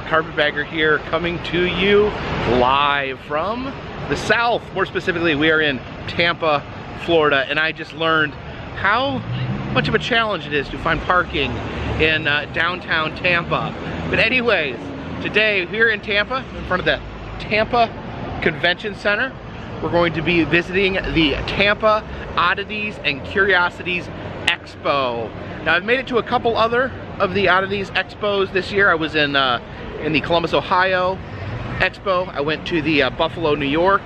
Carpetbagger here, coming to you live from the South. More specifically, we are in Tampa, Florida, and I just learned how much of a challenge it is to find parking in downtown Tampa. But anyways, today here in Tampa, in front of the Tampa Convention Center, we're going to be visiting the Tampa Oddities and Curiosities Expo. Now, I've made it to a couple other of the Oddities Expos this year. I was in the Columbus, Ohio Expo. I went to the Buffalo, New York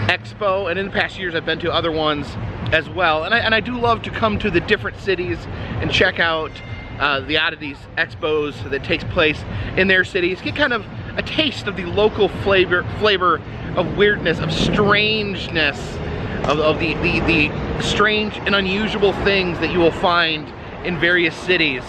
Expo, and in the past years I've been to other ones as well. And I do love to come to the different cities and check out the Oddities Expos that takes place in their cities. Get kind of a taste of the local flavor of weirdness, of strangeness, of the strange and unusual things that you will find in various cities.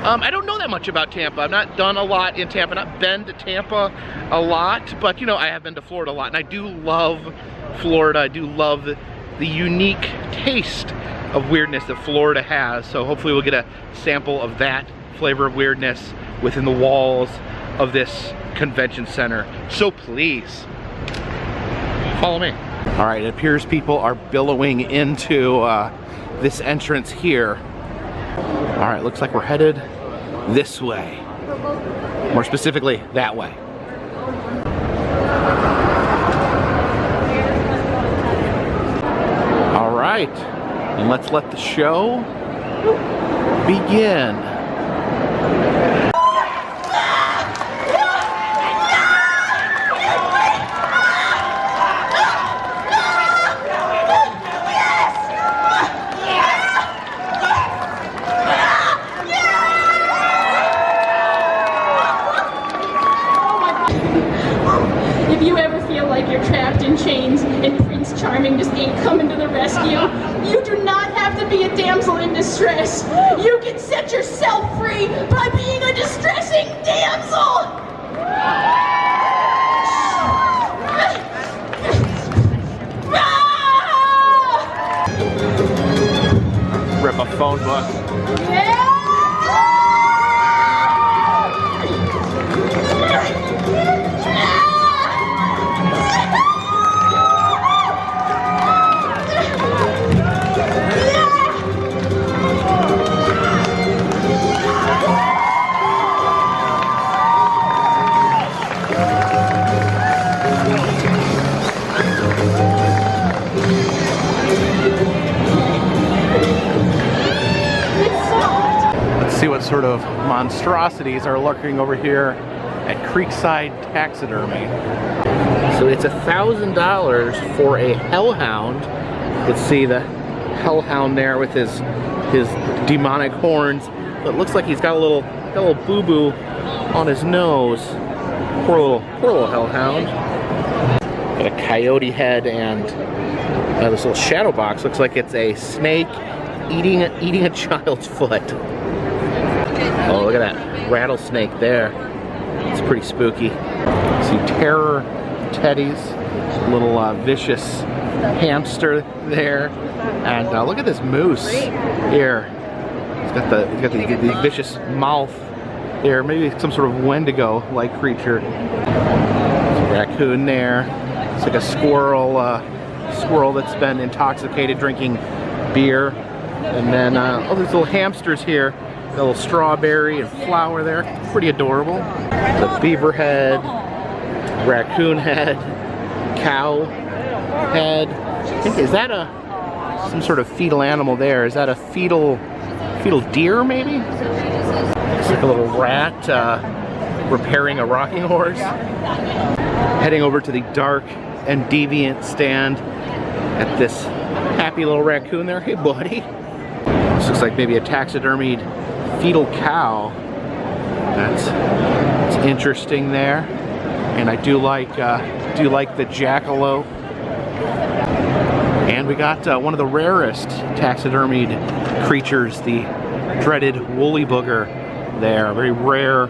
I don't know that much about Tampa. I've not done a lot in Tampa, not been to Tampa a lot, but you know, I have been to Florida a lot, and I do love Florida. I do love the unique taste of weirdness that Florida has, so hopefully we'll get a sample of that flavor of weirdness within the walls of this convention center. So please, follow me. All right, it appears people are billowing into this entrance here. All right, looks like we're headed this way. More specifically, that way. All right, and let's let the show begin. Just ain't coming to the rescue. You do not have to be a damsel in distress. You can set yourself free by being a distressing damsel. Rip a phone book. Yeah. See what sort of monstrosities are lurking over here at Creekside Taxidermy. So it's $1,000 for a hellhound. You can see the hellhound there with his demonic horns. It looks like he's got a little boo-boo on his nose. Poor little hellhound. Got a coyote head and this little shadow box. Looks like it's a snake eating a child's foot. Oh, look at that rattlesnake there. It's pretty spooky. See terror teddies, little vicious hamster there, and look at this moose here. It's got the vicious mouth there. Maybe some sort of Wendigo-like creature. There's a raccoon there. It's like a squirrel that's been intoxicated drinking beer. And then all these little hamsters here. A little strawberry and flower there. Pretty adorable. The beaver head, raccoon head, cow head. I think, is that some sort of fetal animal there? Is that a fetal deer maybe? Looks like a little rat repairing a rocking horse. Heading over to the dark and deviant stand at this happy little raccoon there. Hey buddy. This looks like maybe a taxidermied fetal cow. That's interesting there, and I do like the jackalope. And we got one of the rarest taxidermied creatures, the dreaded woolly booger there, a very rare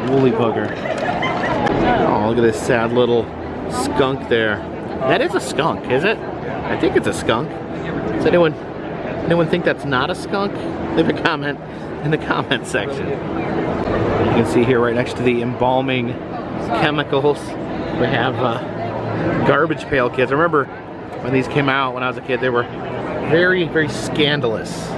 woolly booger. Oh, look at this sad little skunk there. That is a skunk, is it? I think it's a skunk. Does anyone Anyone think that's not a skunk? Leave a comment in the comment section. You can see here right next to the embalming chemicals, we have garbage pail kids. I remember when these came out when I was a kid, they were very, very scandalous.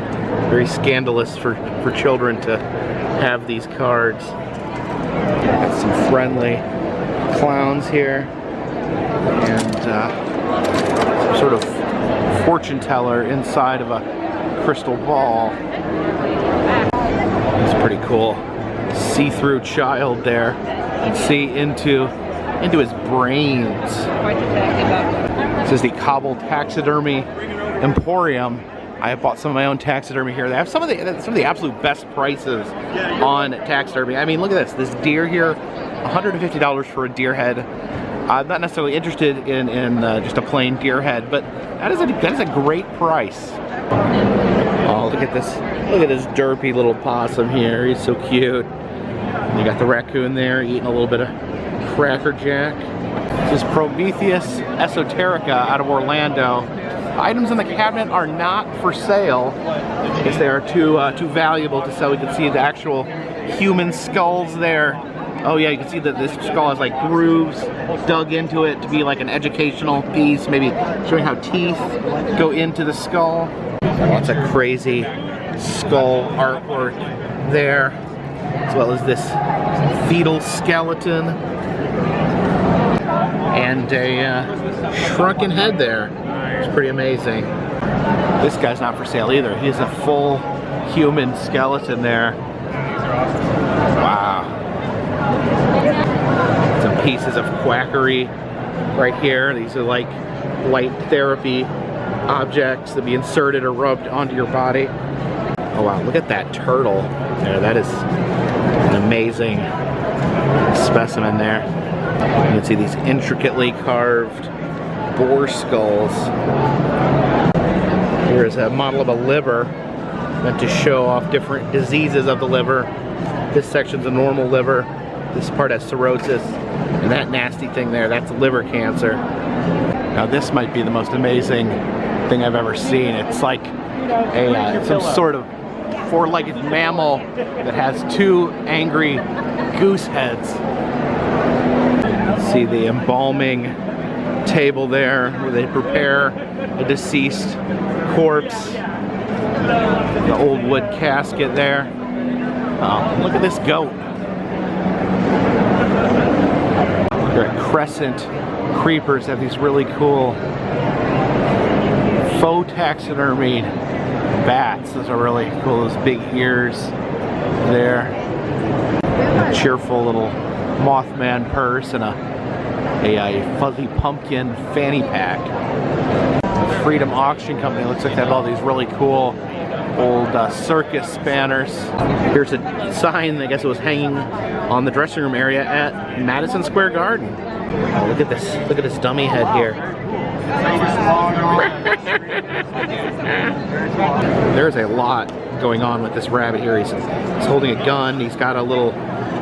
Very scandalous for children to have these cards. Got some friendly clowns here. And some sort of fortune teller inside of a crystal ball. It's pretty cool. See-through child there. You can see into his brains. This is the Cobble Taxidermy Emporium. I have bought some of my own taxidermy here. They have some of the absolute best prices on taxidermy. I mean, look at this. This deer here, $150 for a deer head. I'm not necessarily interested in just a plain deer head, but that is a great price. Oh, look at this! Look at this derpy little possum here. He's so cute. And you got the raccoon there eating a little bit of Cracker Jack. This is Prometheus Esoterica out of Orlando. Items in the cabinet are not for sale because they are too valuable to sell. We can see the actual human skulls there. Oh yeah, you can see that this skull has like grooves dug into it to be like an educational piece, maybe showing how teeth go into the skull. Lots of crazy skull artwork there, as well as this fetal skeleton and a shrunken head there. It's pretty amazing. This guy's not for sale either. He has a full human skeleton there. Wow. Some pieces of quackery right here. These are like light therapy objects that be inserted or rubbed onto your body. Oh wow, look at that turtle there. That is an amazing specimen there. You can see these intricately carved boar skulls. Here's a model of a liver meant to show off different diseases of the liver. This section's a normal liver. This part has cirrhosis. And that nasty thing there, that's liver cancer. Now this might be the most amazing thing I've ever seen. It's like some sort of four-legged mammal that has two angry goose heads. See the embalming table there where they prepare a deceased corpse. The old wood casket there. Oh, look at this goat. They're crescent creepers, have these really cool faux taxidermy bats. Those are really cool, those big ears there. A cheerful little Mothman purse and a fuzzy pumpkin fanny pack. The Freedom Auction Company looks like they have all these really cool old Circus spanners. Here's a sign, I guess it was hanging on the dressing room area at Madison Square Garden. Oh, look at this dummy head here. There's a lot going on with this rabbit here. He's holding a gun. He's got a little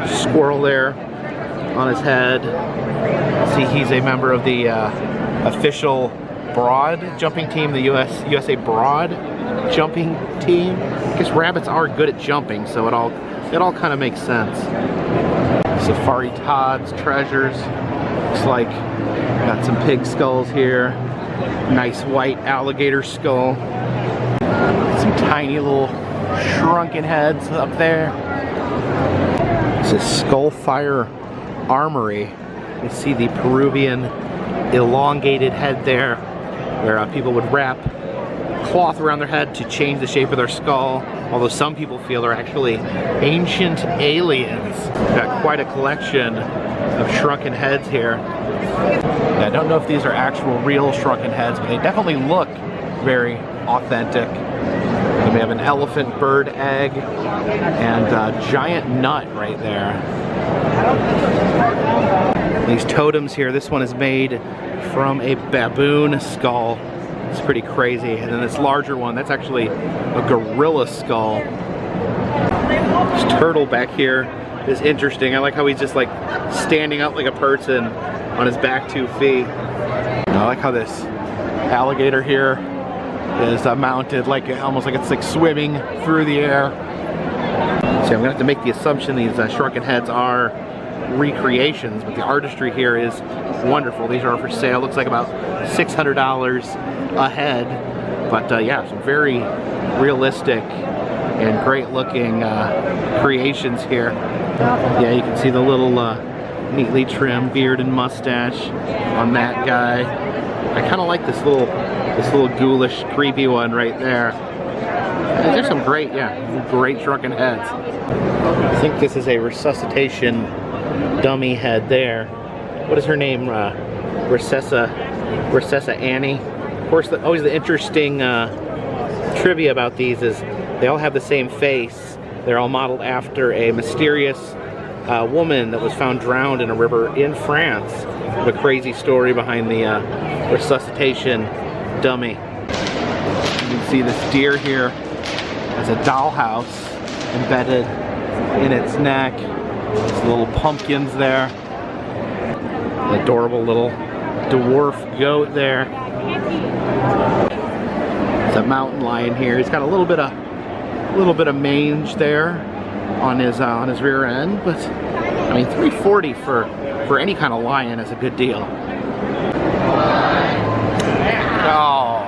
squirrel there on his head. See, he's a member of the official broad jumping team, the USA broad jumping team. I guess rabbits are good at jumping, so it all kind of makes sense. Safari Todd's treasures. Looks like got some pig skulls here. Nice white alligator skull. Some tiny little shrunken heads up there. This is Skullfire Armory. You see the Peruvian elongated head there, where people would wrap cloth around their head to change the shape of their skull, although some people feel they're actually ancient aliens. Got quite a collection of shrunken heads here. I don't know if these are actual real shrunken heads, but they definitely look very authentic. And we have an elephant bird egg and a giant nut right there. These totems here, this one is made from a baboon skull. It's pretty crazy. And then this larger one, that's actually a gorilla skull. This turtle back here is interesting. I like how he's just like standing up like a person on his back 2 feet. I like how this alligator here is mounted like almost like it's like swimming through the air. So I'm gonna have to make the assumption these shrunken heads are recreations, but the artistry here is wonderful. These are for sale. Looks like about $600 a head, but yeah, some very realistic and great looking creations here. Yeah, you can see the little neatly trimmed beard and mustache on that guy. I kind of like this little ghoulish, creepy one right there. There's some great, great shrunken heads. I think this is a resuscitation dummy head there. What is her name? Recessa Annie. Of course, always the interesting trivia about these is they all have the same face. They're all modeled after a mysterious woman that was found drowned in a river in France. The crazy story behind the resuscitation dummy. You can see this deer here has a dollhouse embedded in its neck. There's little pumpkins there. An adorable little dwarf goat there. There's a mountain lion here. He's got a little bit of mange there on his rear end, but I mean $340 for any kind of lion is a good deal. Oh.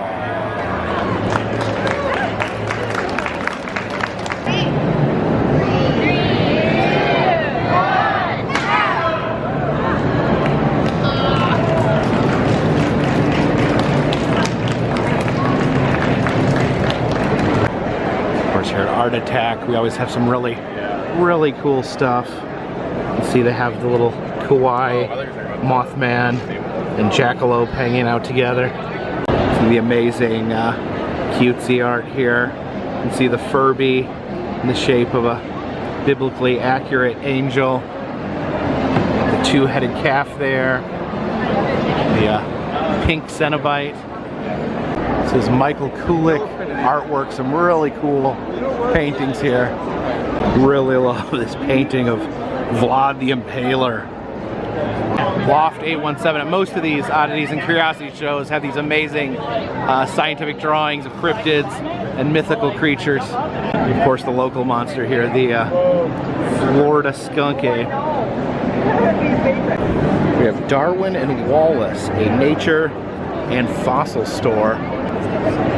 Art Attack, we always have some really cool stuff. You see they have the little Kauai, Mothman, and Jackalope hanging out together. See the amazing cutesy art here. You can see the Furby in the shape of a biblically accurate angel. The two-headed calf there. The pink Cenobite. This is Michael Kulik artwork, some really cool paintings here. Really love this painting of Vlad the Impaler. Loft 817. At most of these Oddities and Curiosities shows have these amazing scientific drawings of cryptids and mythical creatures. Of course, the local monster here, the Florida skunk ape. We have Darwin and Wallace, a nature and fossil store.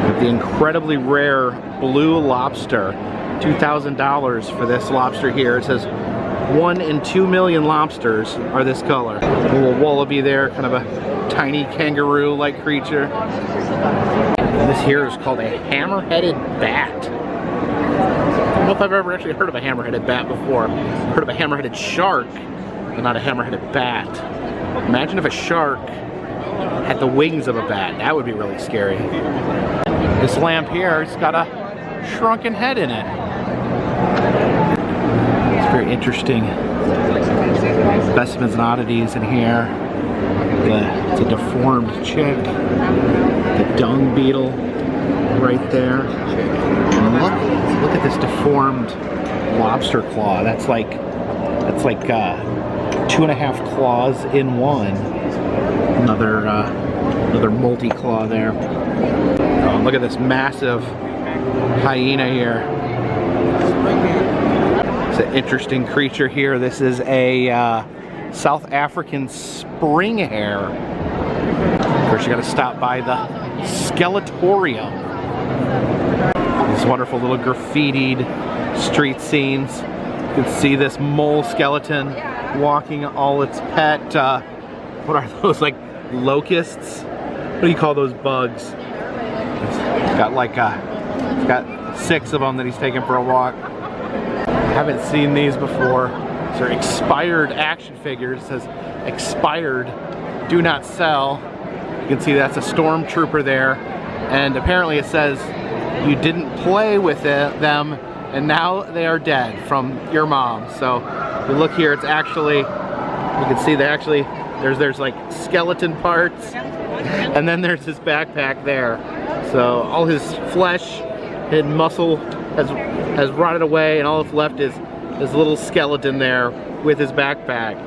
With the incredibly rare blue lobster. $2,000 for this lobster here. It says 1 in 2 million lobsters are this color. A little wallaby there, kind of a tiny kangaroo-like creature. And this here is called a hammer-headed bat. I don't know if I've ever actually heard of a hammer-headed bat before. I've heard of a hammer-headed shark, but not a hammer-headed bat. Imagine if a shark had the wings of a bat. That would be really scary. This lamp here, it's got a shrunken head in it. It's very interesting. Specimens and oddities in here. It's a deformed chick. The dung beetle right there. And look at this deformed lobster claw. That's like 2.5 claws in one. Another multi-claw there. Oh, look at this massive hyena here. It's an interesting creature here. This is a South African spring hare. Of course, you got to stop by the Skeletorium. These wonderful little graffitied street scenes. You can see this mole skeleton walking all its pet. What are those, like locusts? What do you call those bugs? It's got like it's got 6 of them that he's taking for a walk. I haven't seen these before. These are expired action figures. It says expired, do not sell. You can see that's a stormtrooper there, and apparently it says you didn't play with them and now they are dead from your mom. So if you look here, it's actually, you can see they actually, there's like skeleton parts, and then there's his backpack there. So all his flesh and muscle has rotted away, and all that's left is this little skeleton there with his backpack.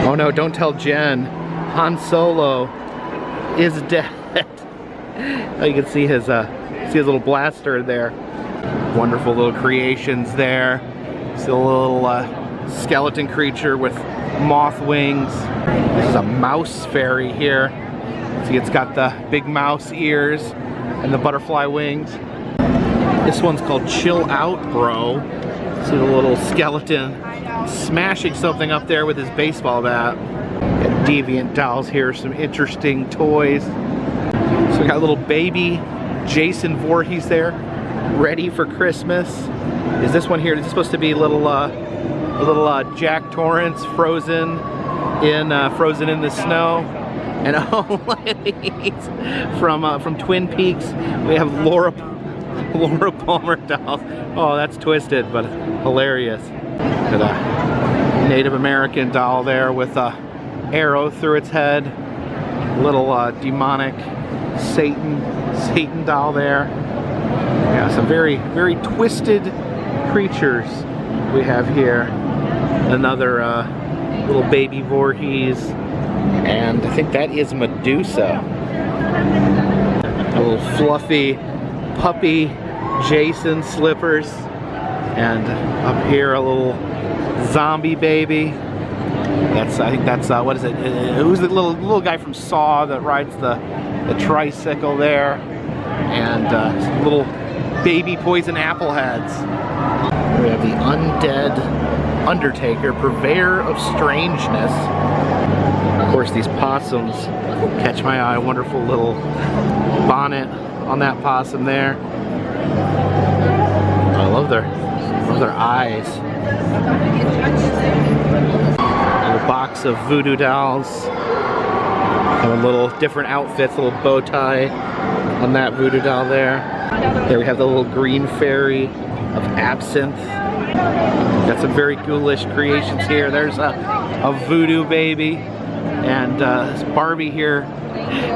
Oh no, don't tell Jen. Han Solo is dead. Oh, you can see his little blaster there. Wonderful little creations there. See a little skeleton creature with moth wings. This is a mouse fairy here. See, it's got the big mouse ears and the butterfly wings. This one's called Chill Out Bro. See the little skeleton smashing something up there with his baseball bat. Got deviant dolls here, some interesting toys. So we got a little baby Jason Voorhees there, ready for Christmas. Is this one here? Is this supposed to be little Jack Torrance frozen in the snow? And oh, from Twin Peaks, we have Laura Palmer dolls. Oh, that's twisted, but hilarious. Got a Native American doll there with a arrow through its head. Little demonic Satan doll there. Yeah, some very twisted creatures we have here. Another little baby Voorhees, and I think that is Medusa. A little fluffy puppy Jason slippers, and up here a little zombie baby. I think that's what is it? Who's the little guy from Saw that rides the tricycle there? And little baby poison apple heads. We have the undead Undertaker, purveyor of strangeness. Of course, these possums catch my eye. Wonderful little bonnet on that possum there. I love their eyes. A little box of voodoo dolls. Have a little different outfits, a little bow tie on that voodoo doll there. There we have the little green fairy of absinthe. Got some very ghoulish creations here. There's a voodoo baby, and this Barbie here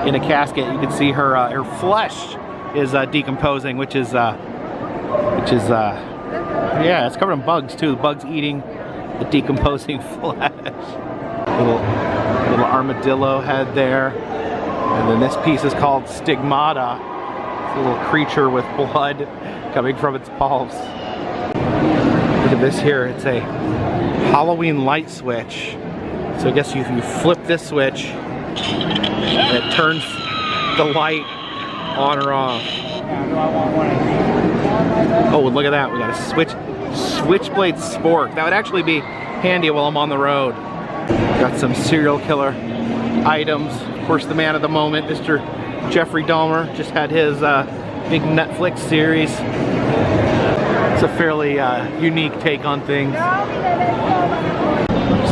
in a casket. You can see her flesh is decomposing, which is yeah, it's covered in bugs too. Bugs eating the decomposing flesh. Little armadillo head there, and then this piece is called Stigmata. It's a little creature with blood coming from its pulse. Look at this here. It's a Halloween light switch. So I guess you flip this switch, and it turns the light on or off. Oh, and look at that. We got a switchblade spork. That would actually be handy while I'm on the road. Got some serial killer items. Of course, the man of the moment, Mr. Jeffrey Dahmer, just had his big Netflix series. It's a fairly unique take on things. Just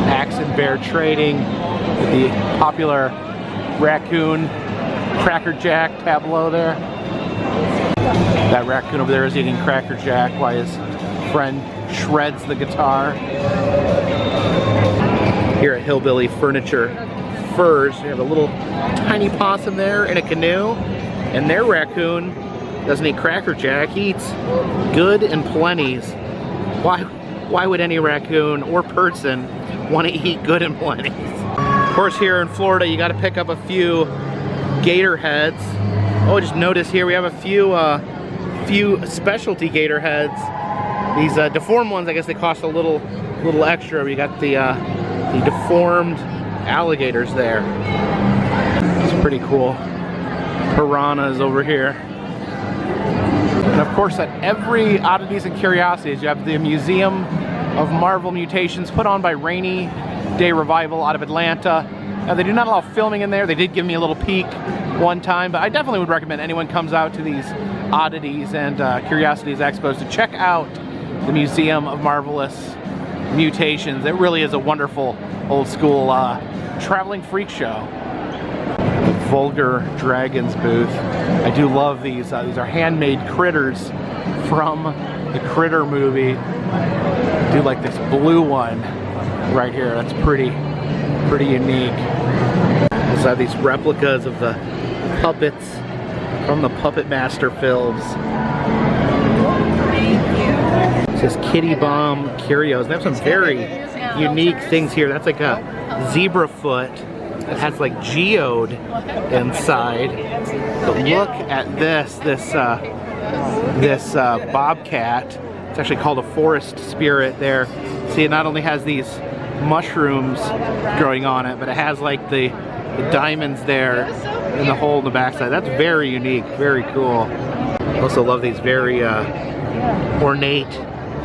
axe and bear trading with the popular Raccoon Cracker Jack tableau there. That raccoon over there is eating Cracker Jack while his friend shreds the guitar. Here at Hillbilly Furniture Furs, we have a little tiny possum there in a canoe, and their raccoon doesn't eat Cracker Jack, he eats Good and Plenty's. Why would any raccoon or person want to eat Good and Plenty's? Of course, here in Florida, you got to pick up a few gator heads. Oh, just notice here we have a few specialty gator heads. These deformed ones, I guess they cost a little extra. We got the deformed alligators there. It's pretty cool. Piranhas over here. And of course, at every Oddities and Curiosities, you have the Museum of Marvel Mutations, put on by Rainy Day Revival out of Atlanta. Now, they do not allow filming in there. They did give me a little peek one time, but I definitely would recommend anyone comes out to these Oddities and Curiosities Expos to check out the Museum of Marvelous Mutations. It really is a wonderful old school traveling freak show. The Vulgar Dragons booth. I do love these. These are handmade critters from the Critter movie. I do like this blue one right here. That's pretty unique. These are these replicas of the puppets from the Puppet Master films. It says Kitty Bomb Curios. They have some very unique things here. That's like a zebra foot It has like geode inside. But look at this bobcat. It's actually called a forest spirit there. See, it not only has these mushrooms growing on it, but it has like the diamonds there in the hole in the backside. That's very unique, very cool. Also love these very ornate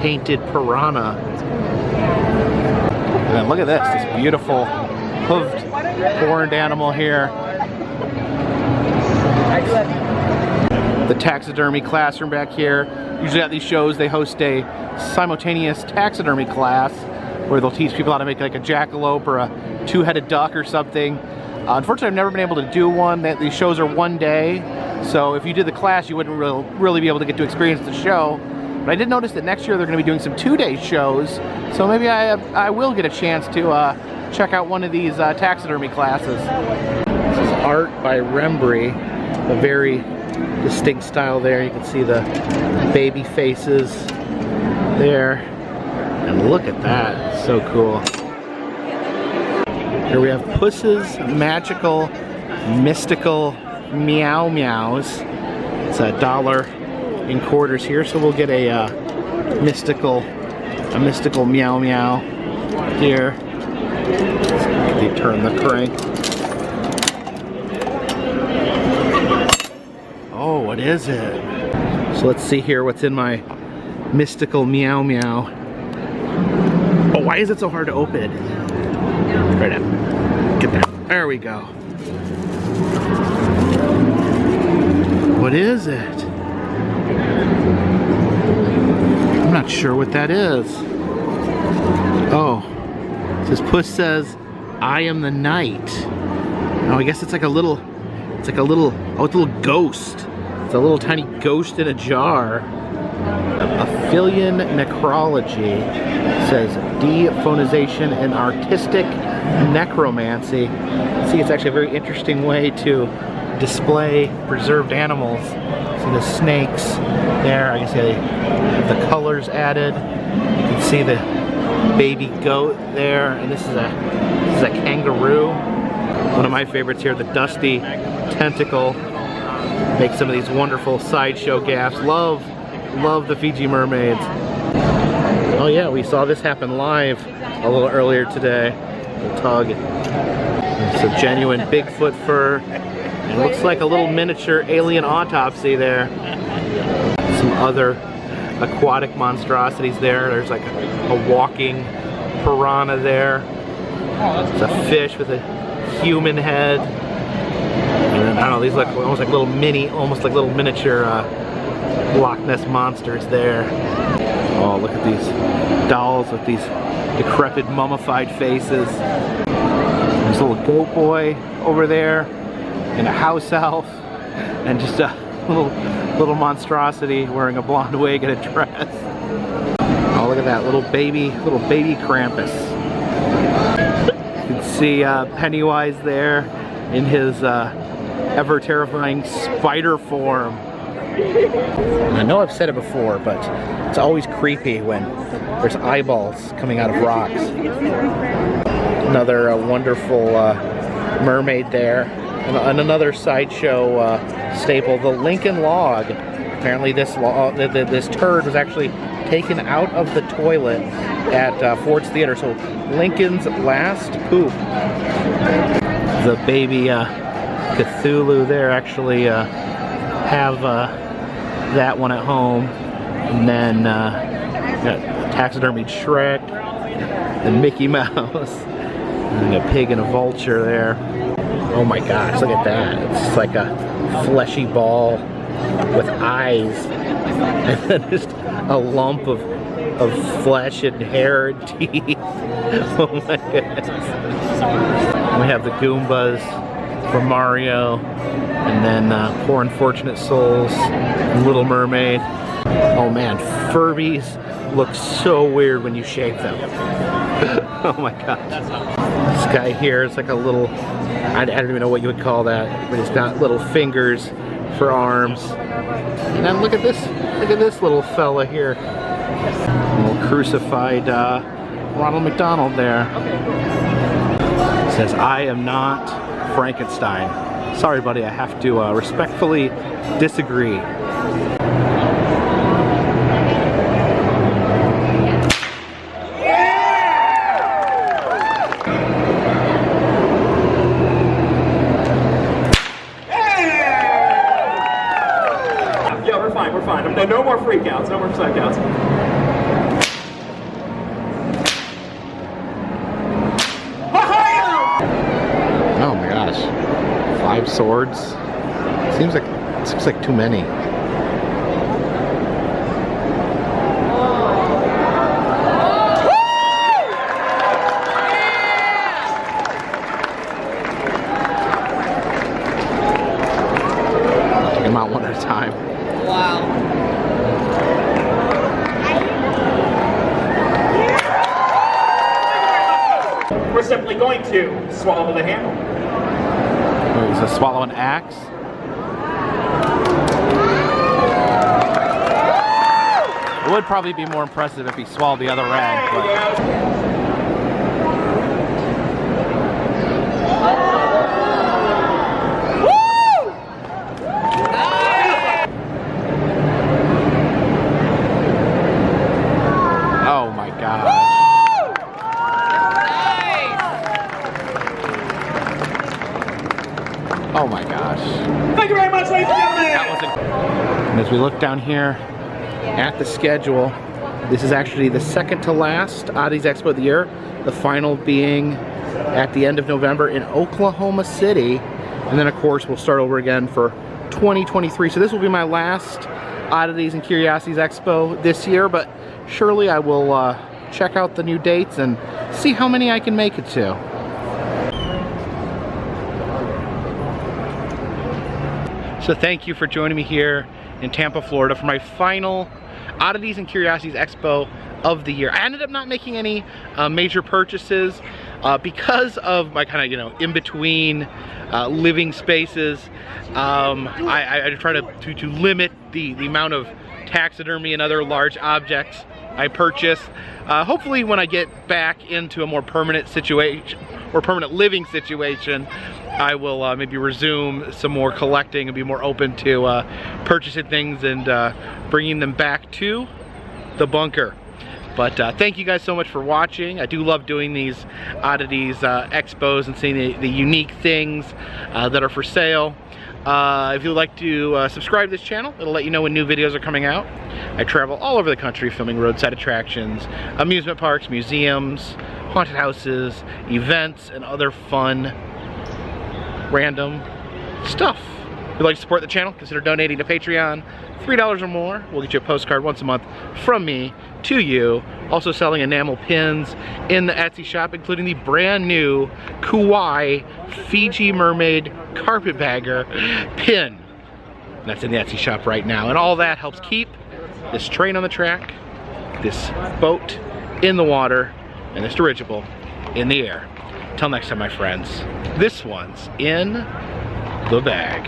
painted piranha. And then look at this beautiful hoofed horned animal here. The taxidermy classroom back here. Usually at these shows they host a simultaneous taxidermy class where they'll teach people how to make like a jackalope or a two-headed duck or something. Unfortunately, I've never been able to do one. These shows are one day, so if you did the class, you wouldn't really be able to get to experience the show. But I did notice that next year they're going to be doing some two-day shows, so maybe I will get a chance to check out one of these taxidermy classes. This is art by Rembry, a very distinct style there. You can see the baby faces there, and look at that, it's so cool. Here we have Puss's Magical Mystical Meow Meows. It's $1 in quarters here, so we'll get a mystical meow meow here. They turn the crank. Oh, what is it? So let's see here what's in my mystical meow meow. Oh, why is it so hard to open? Right up. Get that. There we go. What is it? I'm not sure what that is. Oh. This puss says, "I am the night." Oh, I guess it's like a little, oh, it's a little ghost. It's a little tiny ghost in a jar. Aphelion Necrology says dphonization and artistic necromancy. See, it's actually a very interesting way to display preserved animals. See the snakes there. I guess they have the colors added. You can see the baby goat there, and this is a kangaroo. One of my favorites here, the dusty tentacle. Make some of these wonderful sideshow gaffs. Love the Fiji mermaids. Oh yeah, we saw this happen live a little earlier today. The tug. It's a genuine Bigfoot fur. It looks like a little miniature alien autopsy there. Some other aquatic monstrosities there. There's like a walking piranha there. It's a fish with a human head. And then, I don't know, these look almost like little miniature Loch Ness monsters there. Oh, look at these dolls with these decrepit mummified faces. There's a little goat boy over there in a house elf, and just a little monstrosity wearing a blonde wig and a dress. Oh, look at that little baby Krampus. You can see Pennywise there in his ever terrifying spider form. I know I've said it before, but it's always creepy when there's eyeballs coming out of rocks. Another wonderful mermaid there, and another sideshow staple, the Lincoln Log. Apparently this turd was actually taken out of the toilet at Ford's Theater, so Lincoln's last poop. The baby Cthulhu there, actually have that one at home. And then got taxidermied Shrek, the Mickey Mouse, and a pig and a vulture there. Oh my gosh, look at that. It's like a fleshy ball with eyes, and then just a lump of flesh and hair and teeth. Oh my goodness. We have the Goombas from Mario, and then Poor Unfortunate Souls, Little Mermaid. Oh man, Furbies look so weird when you shake them. Oh my gosh. This guy here is like a little, I don't even know what you would call that, but it's got little fingers for arms. And then look at this little fella here. A little crucified Ronald McDonald there. It says, "I am not Frankenstein." Sorry, buddy, I have to respectfully disagree. We're fine. No more freakouts, no more psychouts. Oh my gosh. 5 swords. Seems like too many. I'll take them out one at a time. Wow. We're simply going to swallow the handle. Wait, is this swallow an axe? It would probably be more impressive if he swallowed the other end, but... Oh my gosh. Oh my gosh. Thank you very much, ladies and gentlemen. That was and as we look down here at the schedule, this is actually the second to last Oddities Expo of the year. The final being at the end of November in Oklahoma City. And then of course we'll start over again for 2023. So this will be my last Oddities and Curiosities Expo this year, but surely I will check out the new dates and see how many I can make it to. So thank you for joining me here in Tampa, Florida for my final Oddities and Curiosities Expo of the year. I ended up not making any major purchases because of my kind of, in between living spaces. I try to limit the amount of taxidermy and other large objects I purchase. Hopefully when I get back into a more permanent situation or permanent living situation, I will maybe resume some more collecting and be more open to purchasing things and bringing them back to the bunker. But thank you guys so much for watching. I do love doing these Oddities expos and seeing the unique things that are for sale. If you'd like to subscribe to this channel, it'll let you know when new videos are coming out. I travel all over the country filming roadside attractions, amusement parks, museums, haunted houses, events, and other fun, random stuff. If you'd like to support the channel, consider donating to Patreon. $3 or more will get you a postcard once a month from me to you. Also selling enamel pins in the Etsy shop, including the brand new Kawaii Fiji Mermaid Carpetbagger pin. That's in the Etsy shop right now. And all that helps keep this train on the track, this boat in the water, and this dirigible in the air. Till next time, my friends, this one's in the bag.